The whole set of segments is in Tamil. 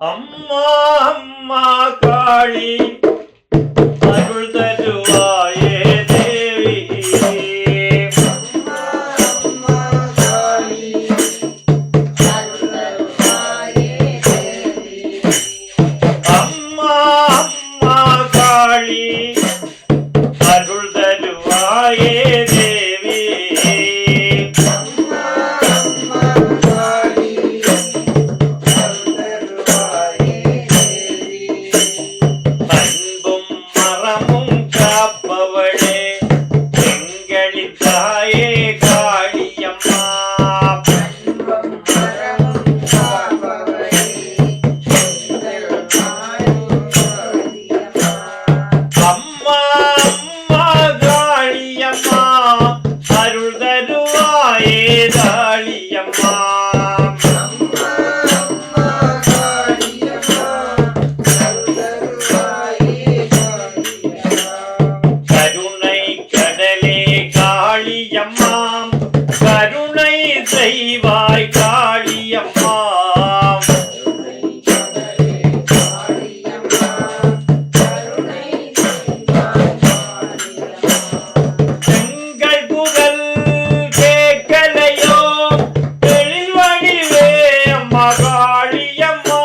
அம்மா அம்மா காளி அருள் தருவாயே தேவி. அம்மா காளி அருள் தருவாயே தேவி. அம்மா அம்மா காளி அருள் தருவாயே தேவி. அன்பும் மரமும் காப்பவளே எங்களின் தாயே காளியம்மா. அம்மா அம்மா காளியம்மா அருள் தருவாயே காளியம்மா. கருணை கடலே காளியம்மா கருணை செய்வாய் காளியம்மா. எங்கள் புகழ் கேட்கலையோ எழில் வடிவே அம்மா காளியம்மா.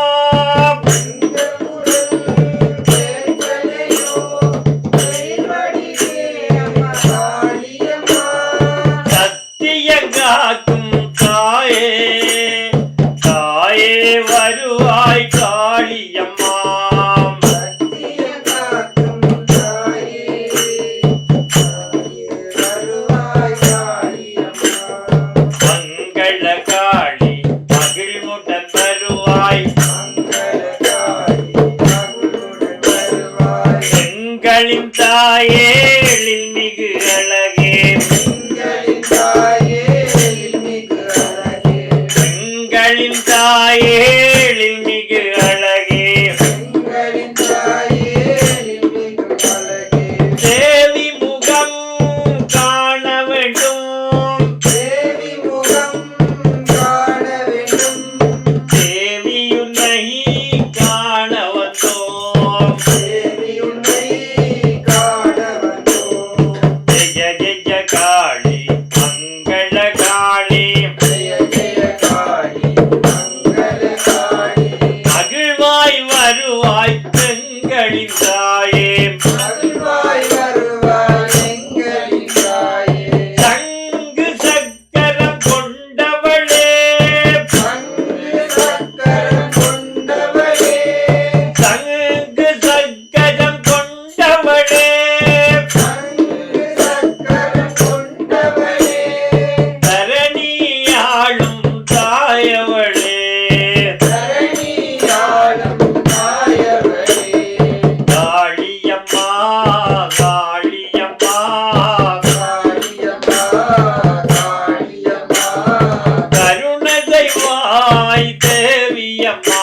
சத்தியங்காக்கும் தாயே தாயே வருவாய் காளியம்மா. மங்கள காளி மகிழ்வுடன் வருவாய் எங்களின் தாயே எழில் மிகு அழகே. எங்களின் தாயே எழில் மிகு அழகே. தேவி முகம் காண வேண்டும் தேவியுன்னை காண வந்தோம். ஜெய ஜெய காளி மங்கள காளி மகிழ்வாய் வருவாய் எங்களின் தாயே. தங்கு சக்கரம் கொண்டவளே தங்கு சக்கரம் கொண்டவளே தரணியாளும் தாயவளே. காளியம்மா காளியம்மா கருணை செய்வாய் தேவியம்மா.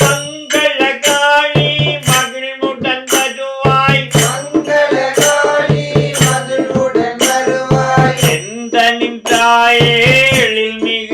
மங்கள காளி மகிழ்வுடன் வருவாய் எந்தனின் தாயே எழில் மிகு